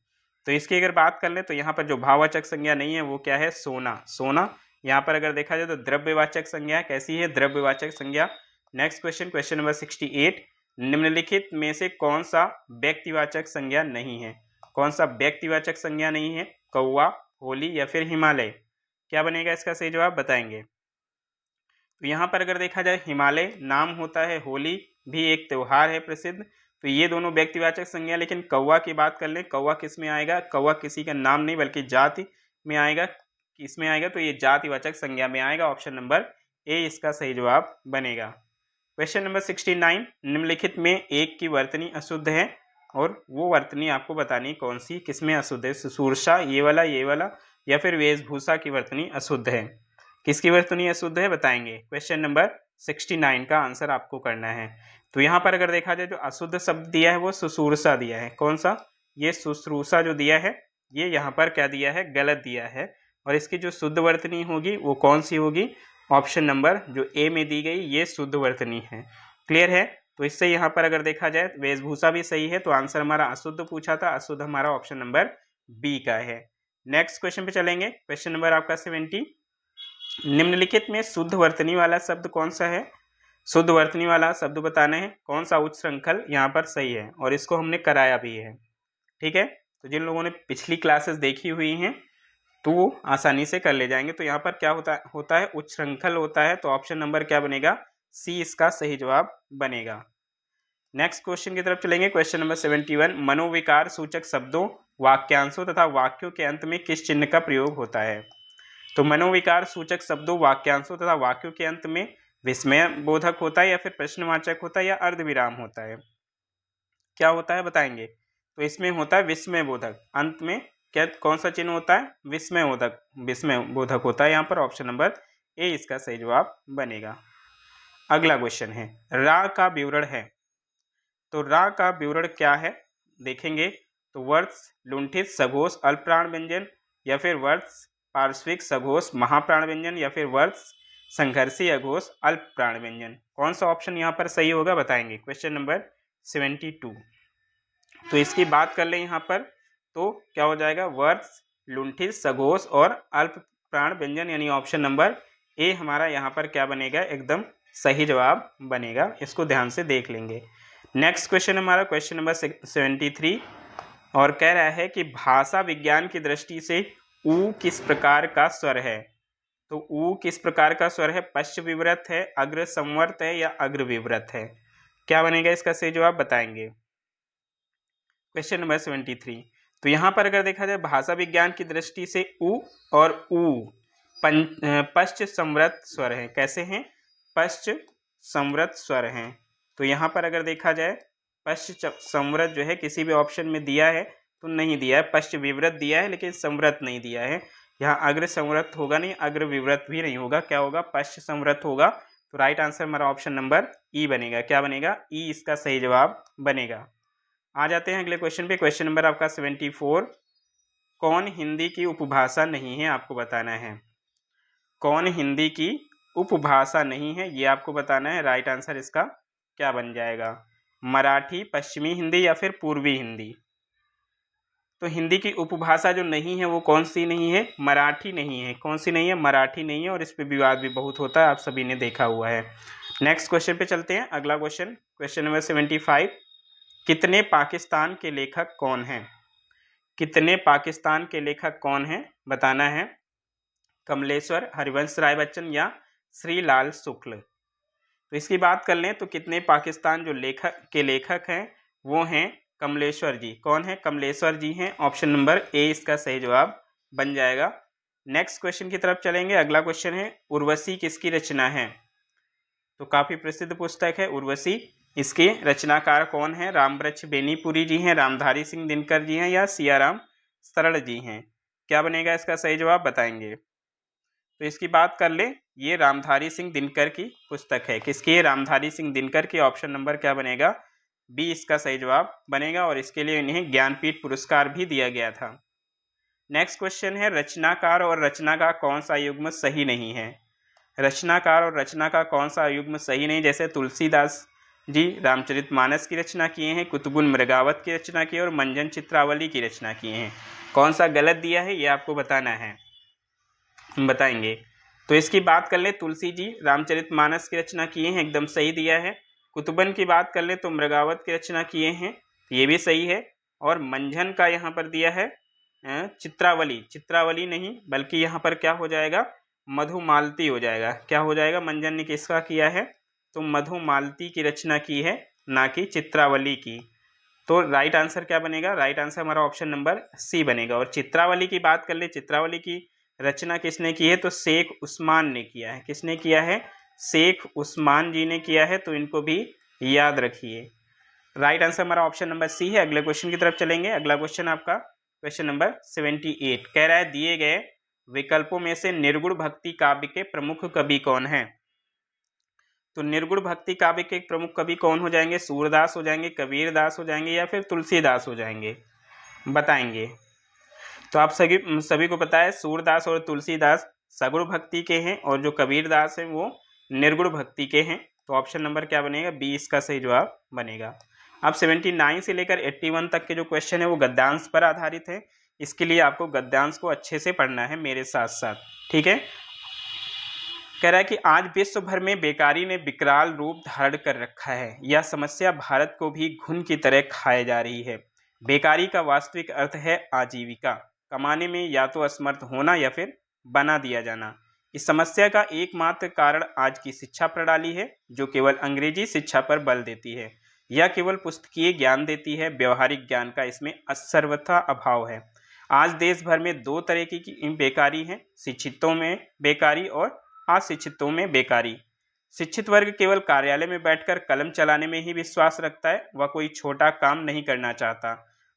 तो इसकी अगर बात कर ले तो यहाँ पर जो भाववाचक संज्ञा नहीं है वो क्या है, सोना। सोना यहाँ पर अगर देखा जाए तो द्रव्यवाचक संज्ञा कैसी है, द्रव्यवाचक संज्ञा। नेक्स्ट क्वेश्चन, क्वेश्चन नंबर 68, निम्नलिखित में से कौन सा व्यक्तिवाचक संज्ञा नहीं है। कौन सा व्यक्तिवाचक संज्ञा नहीं है, कौवा, होली या फिर हिमालय। क्या बनेगा इसका सही जवाब, बताएंगे। तो यहाँ पर अगर देखा जाए हिमालय नाम होता है, होली भी एक त्यौहार है प्रसिद्ध, तो ये दोनों व्यक्तिवाचक संज्ञा। लेकिन कौवा की बात कर लें, कौवा किस में आएगा, कौवा किसी का नाम नहीं बल्कि जाति में आएगा। किस में आएगा, तो ये जातिवाचक संज्ञा में आएगा। ऑप्शन नंबर ए इसका सही जवाब बनेगा। क्वेश्चन नंबर 69, निम्नलिखित में एक की वर्तनी अशुद्ध है और वो वर्तनी आपको बतानी कौन सी, किसमें अशुद्ध है, सुसूर्षा, ये वाला या फिर वेशभूषा की वर्तनी अशुद्ध है। किसकी वर्तनी अशुद्ध है, बताएंगे। क्वेश्चन नंबर 69 का आंसर आपको करना है। तो यहाँ पर अगर देखा जाए जो अशुद्ध शब्द दिया है वो सुसूर्षा दिया है। कौन सा, ये शुश्रूषा जो दिया है ये यहाँ पर क्या दिया है, गलत दिया है। और इसकी जो शुद्ध वर्तनी होगी वो कौन सी होगी, ऑप्शन नंबर जो ए में दी गई ये शुद्ध वर्तनी है। क्लियर है। तो इससे यहाँ पर अगर देखा जाए वेशभूषा भी सही है, तो आंसर हमारा अशुद्ध पूछा था, अशुद्ध हमारा ऑप्शन नंबर बी का है। नेक्स्ट क्वेश्चन पे चलेंगे। क्वेश्चन नंबर आपका 70, निम्नलिखित में शुद्ध वर्तनी वाला शब्द कौन सा है। शुद्ध वर्तनी वाला शब्द बताना है, कौन सा उच्च श्रृंखल यहाँ पर सही है, और इसको हमने कराया भी है। ठीक है, तो जिन लोगों ने पिछली क्लासेस देखी हुई हैं तो वो आसानी से कर ले जाएंगे। तो यहाँ पर क्या होता है उच्च श्रृंखल होता है। तो ऑप्शन नंबर क्या बनेगा, सी इसका सही जवाब बनेगा। नेक्स्ट क्वेश्चन की तरफ चलेंगे। क्वेश्चन नंबर 71, मनोविकार सूचक शब्दों, वाक्यांशों तथा वाक्यों के अंत में किस चिन्ह का प्रयोग होता है। तो मनोविकार सूचक शब्दों, वाक्यांशों तथा वाक्यों के अंत में विस्मय बोधक होता है या फिर प्रश्नवाचक होता है या अर्धविराम होता है। क्या होता है, बताएंगे। तो इसमें होता है विस्मय बोधक, अंत में क्या कौन सा चिन्ह होता है, विस्मय बोधक होता है यहाँ पर। ऑप्शन नंबर ए इसका सही जवाब बनेगा। अगला क्वेश्चन है, रा का विवरण है। तो रा का विवरण क्या है देखेंगे। तो वर्ष, लुंठित, सघोष, अल्पप्राण व्यंजन या फिर वर्ष पार्श्विक सघोष महाप्राण व्यंजन या फिर वर्ष संघर्षी अघोष अल्प प्राण व्यंजन। कौन सा ऑप्शन यहाँ पर सही होगा, बताएंगे। क्वेश्चन नंबर 72, तो इसकी बात कर लें यहाँ पर तो क्या हो जाएगा, वर्ष, लुंठित, सघोष और अल्प प्राण व्यंजन, यानी ऑप्शन नंबर ए हमारा यहाँ पर क्या बनेगा, एकदम सही जवाब बनेगा। इसको ध्यान से देख लेंगे। नेक्स्ट क्वेश्चन हमारा क्वेश्चन नंबर 73 और कह रहा है कि भाषा विज्ञान की दृष्टि से ऊ किस प्रकार का स्वर है। तो ऊ किस प्रकार का स्वर है, पश्च विवृत है, अग्र संवर्त है या अग्र विवृत है। क्या बनेगा इसका सही जवाब, बताएंगे। क्वेश्चन नंबर 73, तो यहाँ पर अगर देखा जाए भाषा विज्ञान की दृष्टि से ऊ और ऊ पश्च संवृत स्वर हैं। कैसे हैं, पश्च संवृत स्वर हैं। तो यहाँ पर अगर देखा जाए पश्च संवृत जो है किसी भी ऑप्शन में दिया है तो नहीं दिया है, पश्च विवृत दिया है लेकिन संवृत नहीं दिया है। यहाँ अग्र संवृत होगा नहीं, अग्र विवृत भी नहीं होगा, क्या होगा, पश्च संवृत होगा। तो राइट आंसर हमारा ऑप्शन नंबर ई बनेगा। क्या बनेगा, ई इसका सही जवाब बनेगा। आ जाते हैं अगले क्वेश्चन पे। क्वेश्चन नंबर आपका 74, कौन हिंदी की उपभाषा नहीं है, आपको बताना है। कौन हिंदी की उपभाषा नहीं है ये आपको बताना है। राइट आंसर इसका क्या बन जाएगा, मराठी, पश्चिमी हिंदी या फिर पूर्वी हिंदी। तो हिंदी की उपभाषा जो नहीं है वो कौन सी नहीं है, मराठी नहीं है। कौन सी नहीं है, मराठी नहीं है। और इस पे विवाद भी बहुत होता है, आप सभी ने देखा हुआ है। नेक्स्ट क्वेश्चन पे चलते हैं। अगला क्वेश्चन, क्वेश्चन नंबर 75, कितने पाकिस्तान के लेखक कौन हैं? कितने पाकिस्तान के लेखक कौन हैं बताना है। कमलेश्वर, हरिवंश राय बच्चन या श्रीलाल शुक्ल। तो इसकी बात कर लें तो कितने पाकिस्तान जो लेखक हैं वो हैं कमलेश्वर जी। कौन है? कमलेश्वर जी हैं। ऑप्शन नंबर ए इसका सही जवाब बन जाएगा। नेक्स्ट क्वेश्चन की तरफ चलेंगे। अगला क्वेश्चन है, उर्वशी किसकी रचना है? तो काफ़ी प्रसिद्ध पुस्तक है उर्वशी। इसके रचनाकार कौन है? रामवृक्ष बेनीपुरी जी हैं, रामधारी सिंह दिनकर जी हैं या सियाराम सरल जी हैं। क्या बनेगा इसका सही जवाब बताएंगे। तो इसकी बात कर ले, ये रामधारी सिंह दिनकर की पुस्तक है। किसकी? रामधारी सिंह दिनकर की। ऑप्शन नंबर क्या बनेगा? बी इसका सही जवाब बनेगा और इसके लिए इन्हें ज्ञानपीठ पुरस्कार भी दिया गया था। नेक्स्ट क्वेश्चन है, रचनाकार और रचना का कौन सा युग्म सही नहीं है? रचनाकार और रचना का कौन सा युग्म सही नहीं? जैसे तुलसीदास जी रामचरितमानस की रचना किए हैं, कुतुबुल मृगावत की रचना की और मंजन चित्रावली की रचना किए हैं। कौन सा गलत दिया है ये आपको बताना है, हम बताएंगे। तो इसकी बात कर ले, तुलसी जी रामचरितमानस की रचना किए हैं, एकदम सही दिया है। कुतुबन की बात कर ले तो मृगावत की रचना किए हैं, ये भी सही है। और मंझन का यहाँ पर दिया है चित्रावली, चित्रावली नहीं बल्कि यहाँ पर क्या हो जाएगा? मधुमालती हो जाएगा। क्या हो जाएगा? मंजन ने किसका किया है? तो मधुमालती की रचना की है, ना कि चित्रावली की। तो राइट आंसर क्या बनेगा? राइट आंसर हमारा ऑप्शन नंबर सी बनेगा। और चित्रावली की बात कर ले, चित्रावली की रचना किसने की है? तो शेख उस्मान ने किया है। किसने किया है? शेख उस्मान जी ने किया है। तो इनको भी याद रखिए। राइट आंसर हमारा ऑप्शन नंबर सी है। अगले क्वेश्चन की तरफ चलेंगे। अगला क्वेश्चन आपका क्वेश्चन नंबर 78 कह रहा है, दिए गए विकल्पों में से निर्गुण भक्ति काव्य के प्रमुख कवि कौन हैं? तो निर्गुण भक्ति काव्य के प्रमुख कवि कौन हो जाएंगे? सूरदास हो जाएंगे, कबीर दास हो जाएंगे या फिर तुलसीदास हो जाएंगे, बताएंगे। तो आप सभी को पता है सूरदास और तुलसीदास सगुण भक्ति के हैं और जो कबीर दास हैं वो निर्गुण भक्ति के हैं। तो ऑप्शन नंबर क्या बनेगा? बी इसका सही जवाब बनेगा। अब 79 से लेकर 81 तक के जो क्वेश्चन है वो गद्यांश पर आधारित है। इसके लिए आपको गद्यांश को अच्छे से पढ़ना है मेरे साथ साथ, ठीक है। कह रहा है कि आज विश्व भर में बेकारी ने विकराल रूप धारण कर रखा है। यह समस्या भारत को भी घुन की तरह खाए जा रही है। बेकारी का वास्तविक अर्थ है आजीविका, कमाने में या तो असमर्थ होना या फिर बना दिया जाना। इस समस्या का एकमात्र कारण आज की शिक्षा प्रणाली है, जो केवल अंग्रेजी शिक्षा पर बल देती है। यह केवल पुस्तकीय ज्ञान देती है, व्यवहारिक ज्ञान का इसमें सर्वथा अभाव है। आज देश भर में दो तरह की बेकारी है, शिक्षितों में बेकारी और अशिक्षितों में बेकारी। शिक्षित वर्ग केवल कार्यालय में बैठकर कलम चलाने में ही विश्वास रखता है, वह कोई छोटा काम नहीं करना चाहता।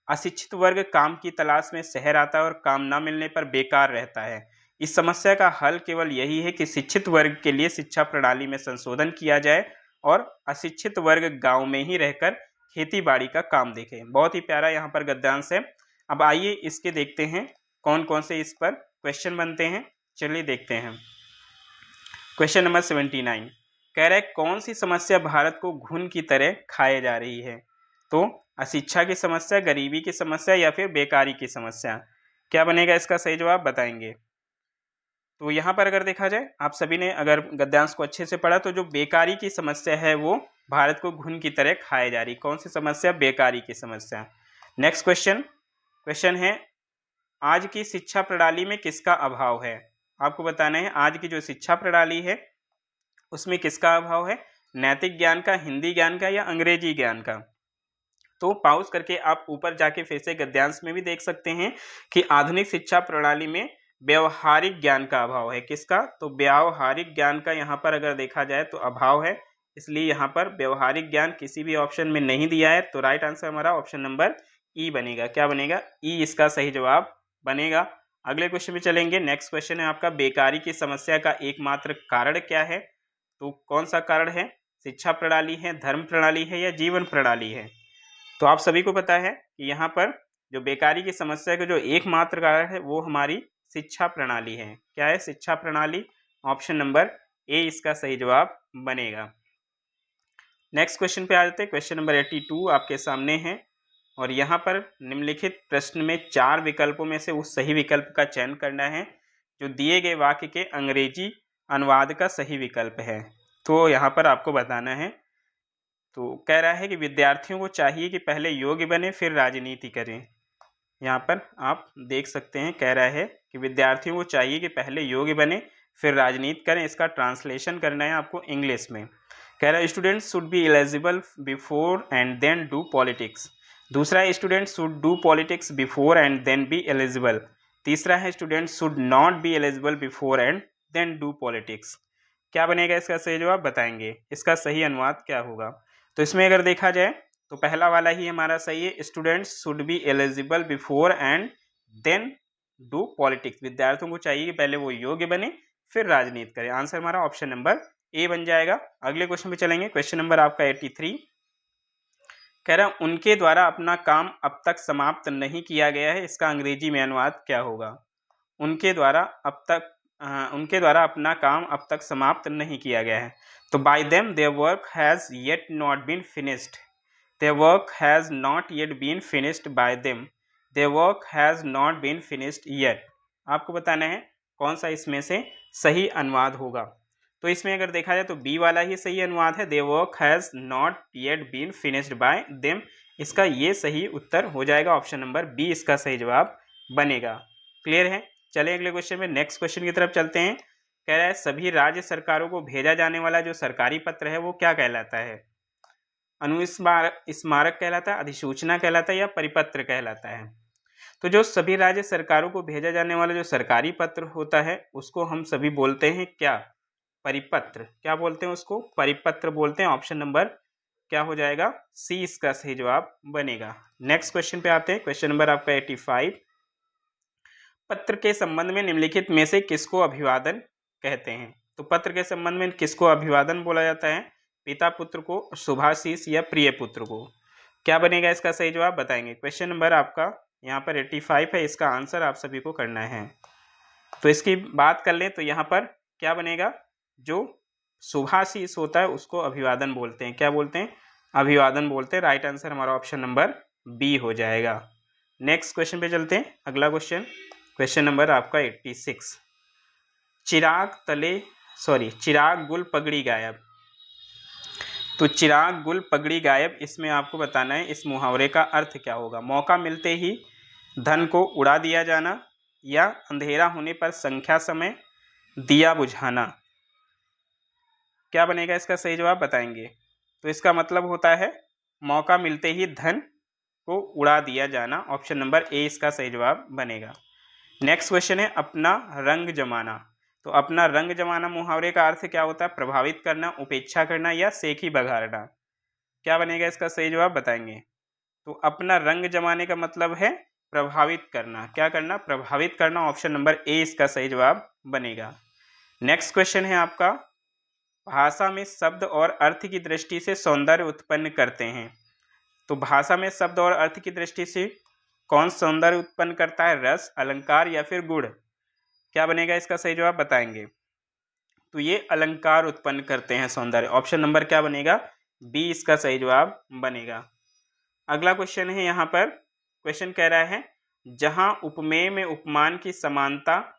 अशिक्षित वर्ग काम की तलाश में शहर आता है और काम न मिलने पर बेकार रहता है। इस समस्या का हल केवल यही है कि शिक्षित वर्ग के लिए शिक्षा प्रणाली में संशोधन किया जाए और अशिक्षित वर्ग गांव में ही रहकर खेती बाड़ी का काम देखे। बहुत ही प्यारा यहाँ पर गद्यांश है। अब आइए इसके देखते हैं कौन कौन से इस पर क्वेश्चन बनते हैं। चलिए देखते हैं। क्वेश्चन नंबर 79 कह रहा है, कौन सी समस्या भारत को घुन की तरह खाए जा रही है? तो अशिक्षा की समस्या, गरीबी की समस्या या फिर बेकारी की समस्या। क्या बनेगा इसका सही जवाब बताएंगे। तो यहाँ पर अगर देखा जाए, आप सभी ने अगर गद्यांश को अच्छे से पढ़ा तो जो बेकारी की समस्या है वो भारत को घुन की तरह खाए जा रही। कौन सी समस्या? बेकारी की समस्या। नेक्स्ट क्वेश्चन है, आज की शिक्षा प्रणाली में किसका अभाव है? आपको बताना है आज की जो शिक्षा प्रणाली है उसमें किसका अभाव है? नैतिक ज्ञान का, हिंदी ज्ञान का या अंग्रेजी ज्ञान का। तो पॉज करके आप ऊपर जाके फिर से गद्यांश में भी देख सकते हैं कि आधुनिक शिक्षा प्रणाली में व्यवहारिक ज्ञान का अभाव है। किसका? तो व्यवहारिक ज्ञान का यहाँ पर अगर देखा जाए तो अभाव है, इसलिए यहाँ पर व्यवहारिक ज्ञान किसी भी ऑप्शन में नहीं दिया है। तो राइट आंसर हमारा ऑप्शन नंबर ई बनेगा। क्या बनेगा? ई इसका सही जवाब बनेगा। अगले क्वेश्चन में चलेंगे। नेक्स्ट क्वेश्चन है आपका, बेकारी की समस्या का एकमात्र कारण क्या है? तो कौन सा कारण है? शिक्षा प्रणाली है, धर्म प्रणाली है या जीवन प्रणाली है? तो आप सभी को पता है कि यहाँ पर जो बेकारी की समस्या का जो एकमात्र कारण है वो हमारी शिक्षा प्रणाली है। क्या है? शिक्षा प्रणाली। ऑप्शन नंबर ए इसका सही जवाब बनेगा। नेक्स्ट क्वेश्चन पे आ जाते हैं। क्वेश्चन नंबर 82 आपके सामने है और यहाँ पर निम्नलिखित प्रश्न में 4 विकल्पों में से उस सही विकल्प का चयन करना है जो दिए गए वाक्य के अंग्रेजी अनुवाद का सही विकल्प है। तो यहाँ पर आपको बताना है। तो कह रहा है कि विद्यार्थियों को चाहिए कि पहले योग्य बने फिर राजनीति करें। यहाँ पर आप देख सकते हैं, कह रहा है कि विद्यार्थियों को चाहिए कि पहले योग्य बने फिर राजनीति करें। इसका ट्रांसलेशन करना है आपको इंग्लिश में। कह रहा है students should be eligible before and then do politics. दूसरा है students should do politics before and then be eligible. तीसरा है students should not be eligible before and then do politics. क्या बनेगा इसका सही जवाब बताएंगे। इसका सही अनुवाद क्या होगा। तो इसमें अगर देखा जाए तो पहला वाला ही हमारा सही है, students should be eligible before and then do politics. विद्यार्थियों को चाहिए कि पहले वो योग्य बने फिर राजनीति करें। आंसर हमारा ऑप्शन नंबर ए बन जाएगा। अगले क्वेश्चन पे चलेंगे। क्वेश्चन नंबर आपका 83 कह रहा है उनके द्वारा अपना काम अब तक समाप्त नहीं किया गया है। इसका अंग्रेजी में अनुवाद क्या होगा। उनके द्वारा अपना काम अब तक समाप्त नहीं किया गया है। तो by them their work has yet not been finished. Their work has not yet been finished by them. Their work has not been finished yet. आपको बताना है कौन सा इसमें से सही अनुवाद होगा। तो इसमें अगर देखा जाए तो बी वाला ही सही अनुवाद है, Their work has not yet been finished by them। इसका ये सही उत्तर हो जाएगा। ऑप्शन नंबर बी इसका सही जवाब बनेगा। क्लियर है। चलिए अगले क्वेश्चन में, नेक्स्ट क्वेश्चन की तरफ चलते हैं। कह रहा है सभी राज्य सरकारों को भेजा जाने वाला जो सरकारी पत्र है वो क्या कहलाता है। स्मारक कहलाता है, अधिसूचना कहलाता है या परिपत्र कहलाता है। तो जो सभी राज्य सरकारों को भेजा जाने वाला जो सरकारी पत्र होता है उसको हम सभी बोलते हैं क्या, परिपत्र। क्या बोलते हैं उसको, परिपत्र बोलते हैं। ऑप्शन नंबर क्या हो जाएगा, सी इसका सही जवाब बनेगा। नेक्स्ट क्वेश्चन पे आते हैं। क्वेश्चन नंबर आपका 85 पत्र के संबंध में निम्नलिखित में से किसको अभिवादन कहते हैं। तो पत्र के संबंध में किसको अभिवादन बोला जाता है, पिता पुत्र को, शुभाशीष या प्रिय पुत्र को। क्या बनेगा इसका सही जवाब बताएंगे। क्वेश्चन नंबर आपका यहाँ पर 85 है, इसका आंसर आप सभी को करना है। तो इसकी बात कर लें तो यहाँ पर क्या बनेगा, जो शुभाशीष होता है उसको अभिवादन बोलते हैं। क्या बोलते हैं, अभिवादन बोलते हैं। राइट आंसर हमारा ऑप्शन नंबर बी हो जाएगा। नेक्स्ट क्वेश्चन पे चलते हैं। अगला क्वेश्चन, क्वेश्चन नंबर आपका 86 चिराग गुल पगड़ी गायब। तो चिराग गुल पगड़ी गायब, इसमें आपको बताना है इस मुहावरे का अर्थ क्या होगा। मौका मिलते ही धन को उड़ा दिया जाना या अंधेरा होने पर संख्या समय दिया बुझाना। क्या बनेगा इसका सही जवाब बताएंगे। तो इसका मतलब होता है मौका मिलते ही धन को उड़ा दिया जाना। ऑप्शन नंबर ए इसका सही जवाब बनेगा। नेक्स्ट क्वेश्चन है अपना रंग जमाना। तो अपना रंग जमाना मुहावरे का अर्थ क्या होता है, प्रभावित करना, उपेक्षा करना या सेखी बघारना। क्या बनेगा इसका सही जवाब बताएंगे। तो अपना रंग जमाने का मतलब है प्रभावित करना। क्या करना, प्रभावित करना। ऑप्शन नंबर ए इसका सही जवाब बनेगा। नेक्स्ट क्वेश्चन है आपका भाषा में शब्द और अर्थ की दृष्टि से सौंदर्य उत्पन्न करते हैं। तो भाषा में शब्द और अर्थ की दृष्टि से कौन सौंदर्य उत्पन्न करता है, रस, अलंकार या फिर गुण। क्या बनेगा इसका सही जवाब बताएंगे। तो ये अलंकार उत्पन्न करते हैं सौंदर्य। ऑप्शन नंबर क्या बनेगा, बी इसका सही जवाब बनेगा। अगला क्वेश्चन है यहाँ पर, क्वेश्चन कह रहा है जहां उपमेय में उपमान की समानता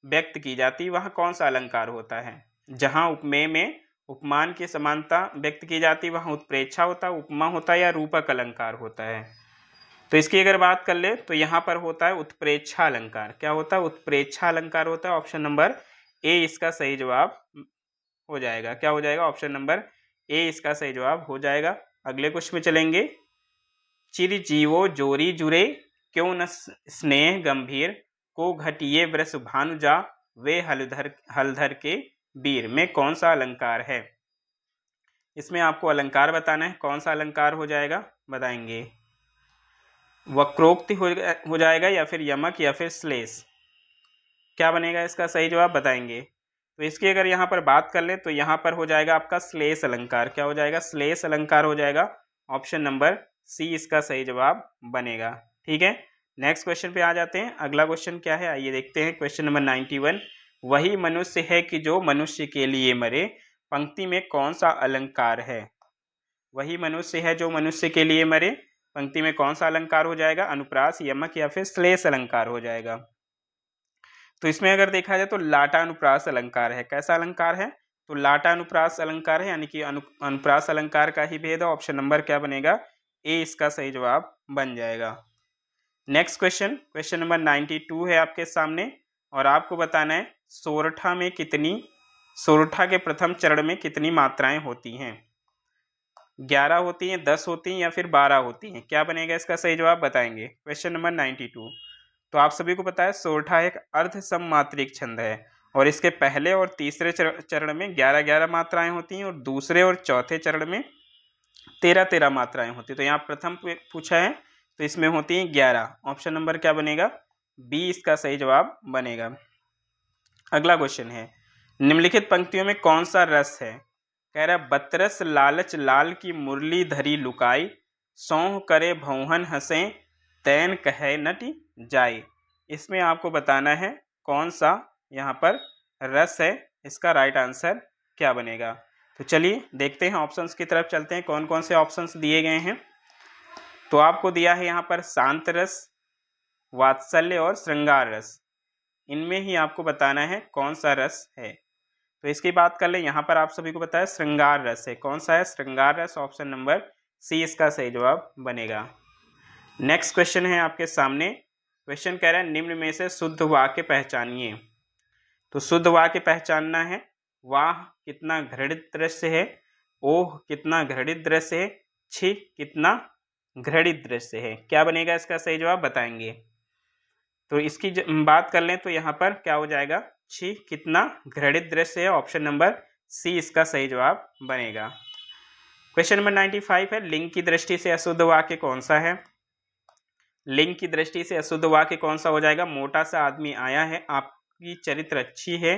व्यक्त की जाती वह कौन सा अलंकार होता है। जहां उपमेय में उपमान की समानता व्यक्त की जाती वहाँ उत्प्रेक्षा होता, उपमा होता है या रूपक अलंकार होता है। तो इसकी अगर बात कर ले तो यहाँ पर होता है उत्प्रेक्षा अलंकार। क्या होता है, उत्प्रेक्षा अलंकार होता है। ऑप्शन नंबर ए इसका सही जवाब हो जाएगा। क्या हो जाएगा, ऑप्शन नंबर ए इसका सही जवाब हो जाएगा। अगले क्वेश्चन में चलेंगे। चिर जीवो जोरी जुरे क्यों न स्नेह गंभीर को घटिए वृष भानुजा वे हलधर के वीर में कौन सा अलंकार है। इसमें आपको अलंकार बताना है, कौन सा अलंकार हो जाएगा बताएंगे। वक्रोक्ति हो जाएगा या फिर यमक या फिर श्लेष। क्या बनेगा इसका सही जवाब बताएंगे। तो इसकी अगर यहाँ पर बात कर ले तो यहाँ पर हो जाएगा आपका श्लेष अलंकार। क्या हो जाएगा, श्लेष अलंकार हो जाएगा। ऑप्शन नंबर सी इसका सही जवाब बनेगा। ठीक है, नेक्स्ट क्वेश्चन पे आ जाते हैं। अगला क्वेश्चन क्या है आइए देखते हैं। क्वेश्चन नंबर 91 वही मनुष्य है कि जो मनुष्य के लिए मरे, पंक्ति में कौन सा अलंकार है। वही मनुष्य है जो मनुष्य के लिए मरे, पंक्ति में कौन सा अलंकार हो जाएगा, अनुप्रास, यमक या फिर श्लेष अलंकार हो जाएगा। तो इसमें अगर देखा जाए तो लाटा अनुप्रास अलंकार है। कैसा अलंकार है, तो लाटा अनुप्रास अलंकार है, यानी कि अनुप्रास अलंकार का ही भेद है। ऑप्शन नंबर क्या बनेगा, ए इसका सही जवाब बन जाएगा। नेक्स्ट क्वेश्चन, क्वेश्चन नंबर 92 है आपके सामने, और आपको बताना है सोरठा के प्रथम चरण में कितनी मात्राएं होती हैं। 11 होती हैं, 10 होती हैं या फिर 12 होती हैं। क्या बनेगा इसका सही जवाब बताएंगे। क्वेश्चन नंबर 92, तो आप सभी को पता है सोरठा एक अर्ध सममात्रिक छंद है और इसके पहले और तीसरे चरण में 11-11 मात्राएं होती हैं और दूसरे और चौथे चरण में 13-13 मात्राएं होती हैं। तो यहाँ प्रथम पूछा है तो इसमें होती हैं 11। ऑप्शन नंबर क्या बनेगा, बी इसका सही जवाब बनेगा। अगला क्वेश्चन है, निम्नलिखित पंक्तियों में कौन सा रस है। कह रहा है बतरस लालच लाल की मुरली धरी लुकाई, सौंह करे भौहन हंसे तैन कहे नटी जाए। इसमें आपको बताना है कौन सा यहाँ पर रस है, इसका राइट आंसर क्या बनेगा। तो चलिए देखते हैं, ऑप्शंस की तरफ चलते हैं, कौन कौन से ऑप्शंस दिए गए हैं। तो आपको दिया है यहाँ पर शांत रस, वात्सल्य और श्रृंगार रस। इनमें ही आपको बताना है कौन सा रस है। तो इसकी बात कर ले, यहाँ पर आप सभी को पता है श्रृंगार रस है। कौन सा है, श्रृंगार रस। ऑप्शन नंबर सी इसका सही जवाब बनेगा। नेक्स्ट क्वेश्चन है आपके सामने, क्वेश्चन कह रहा है निम्न में से शुद्ध वाक्य पहचानिए। तो शुद्ध वाक्य पहचानना है, वाह कितना घृणित दृश्य है, ओह कितना घृणित दृश्य है, छी कितना घृणित दृश्य है। क्या बनेगा इसका सही जवाब बताएंगे। तो इसकी बात कर लें तो यहाँ पर क्या हो जाएगा, छी कितना घृणित दृश्य है। ऑप्शन नंबर सी इसका सही जवाब बनेगा। क्वेश्चन नंबर 95 है, लिंग की दृष्टि से अशुद्ध वाक्य कौन सा है। लिंग की दृष्टि से अशुद्ध वाक्य कौन सा हो जाएगा, मोटा सा आदमी आया है, आपकी चरित्र अच्छी है,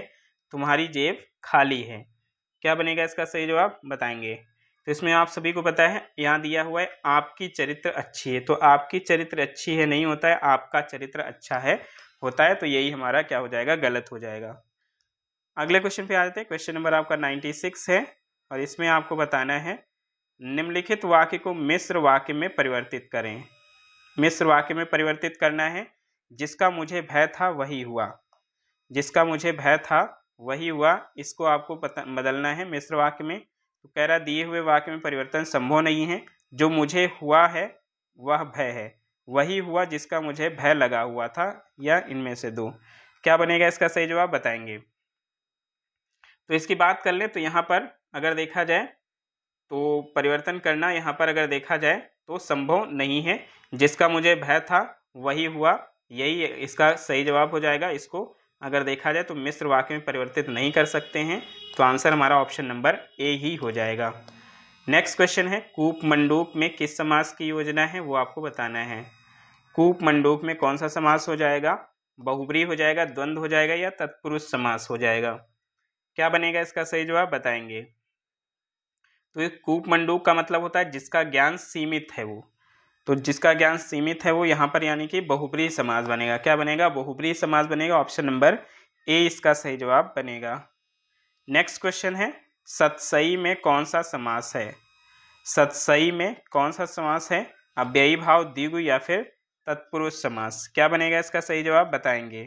तुम्हारी जेब खाली है। क्या बनेगा इसका सही जवाब बताएंगे। तो इसमें आप सभी को पता है, यहाँ दिया हुआ है आपकी चरित्र अच्छी है, तो आपकी चरित्र अच्छी है नहीं होता है, आपका चरित्र अच्छा है होता है। तो यही हमारा क्या हो जाएगा, गलत हो जाएगा। अगले क्वेश्चन पे आ जाते हैं, क्वेश्चन नंबर आपका 96 है और इसमें आपको बताना है निम्नलिखित वाक्य को मिश्र वाक्य में परिवर्तित करें। मिश्र वाक्य में परिवर्तित करना है, जिसका मुझे भय था वही हुआ, जिसका मुझे भय था वही हुआ, इसको आपको बदलना है मिश्र वाक्य में। तो कह रहा दिए हुए वाक्य में परिवर्तन संभव नहीं है, जो मुझे हुआ है वह भय है, वही हुआ जिसका मुझे भय लगा हुआ था, या इनमें से दो। क्या बनेगा इसका सही जवाब बताएंगे। तो इसकी बात कर ले तो यहाँ पर अगर देखा जाए तो परिवर्तन करना यहाँ पर अगर देखा जाए तो संभव नहीं है, जिसका मुझे भय था वही हुआ, यही इसका सही जवाब हो जाएगा। इसको अगर देखा जाए तो मिश्र वाक्य में परिवर्तित नहीं कर सकते हैं, तो आंसर हमारा ऑप्शन नंबर ए ही हो जाएगा। नेक्स्ट क्वेश्चन है, कूप मंडूक में किस समास की योजना है वो आपको बताना है। कूप मंडूक में कौन सा समास हो जाएगा, बहुब्री हो जाएगा, द्वंद्व हो जाएगा, या तत्पुरुष समास हो जाएगा। क्या बनेगा इसका सही जवाब बताएंगे। तो कूप मंडूक का मतलब होता है जिसका ज्ञान सीमित है वो, तो जिसका ज्ञान सीमित है वो यहाँ पर यानी कि बहुब्री समास बनेगा। क्या बनेगा, बहुब्री समास बनेगा। ऑप्शन नंबर ए इसका सही जवाब बनेगा। नेक्स्ट क्वेश्चन है, सतसई में कौन सा समास है। सतसई में कौन सा समास है, अव्ययी भाव, द्विगु या फिर तत्पुरुष समास। क्या बनेगा इसका सही जवाब बताएंगे।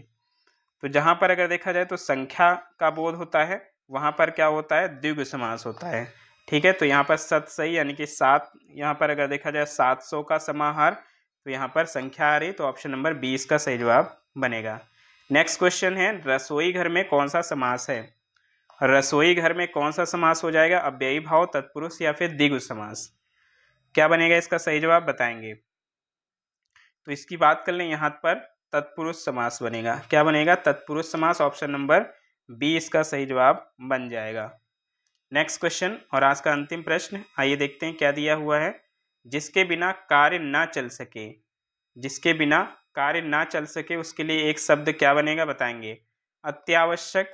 तो जहाँ पर अगर देखा जाए तो संख्या का बोध होता है, वहाँ पर क्या होता है, द्विगु समास होता है। ठीक है, तो यहाँ पर सतसई यानी कि 7, यहाँ पर अगर देखा जाए 700 का समाहार, तो यहाँ पर संख्या आ रही, तो ऑप्शन नंबर 20 का सही जवाब बनेगा। नेक्स्ट क्वेश्चन है, रसोई घर में कौन सा समास है। रसोई घर में कौन सा समास हो जाएगा, अव्ययी भाव, तत्पुरुष या फिर द्विगु समास। क्या बनेगा इसका सही जवाब बताएंगे। तो इसकी बात कर लें, यहाँ पर तत्पुरुष समास बनेगा। क्या बनेगा, तत्पुरुष समास। ऑप्शन नंबर बी इसका सही जवाब बन जाएगा। नेक्स्ट क्वेश्चन और आज का अंतिम प्रश्न, आइए देखते हैं क्या दिया हुआ है। जिसके बिना कार्य ना चल सके, जिसके बिना कार्य ना चल सके उसके लिए एक शब्द क्या बनेगा बताएंगे। अत्यावश्यक,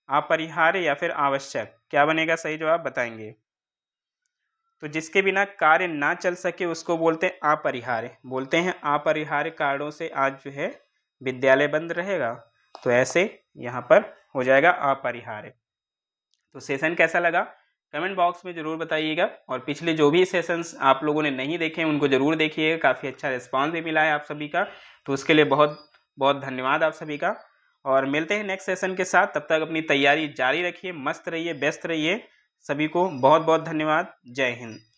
अपरिहार्य या फिर आवश्यक। क्या बनेगा सही जवाब बताएंगे। तो जिसके बिना कार्य ना चल सके उसको बोलते हैं अपरिहार्य, बोलते हैं अपरिहार्य कारणों से आज जो है विद्यालय बंद रहेगा, तो ऐसे यहाँ पर हो जाएगा अपरिहार्य। तो सेशन कैसा लगा कमेंट बॉक्स में ज़रूर बताइएगा, और पिछले जो भी सेशंस आप लोगों ने नहीं देखे उनको ज़रूर देखिएगा, काफ़ी अच्छा रिस्पांस भी मिला है आप सभी का, तो उसके लिए बहुत बहुत धन्यवाद आप सभी का। और मिलते हैं नेक्स्ट सेशन के साथ। तब तक अपनी तैयारी जारी रखिए, मस्त रहिए, व्यस्त रहिए। सभी को बहुत बहुत धन्यवाद। जय हिंद।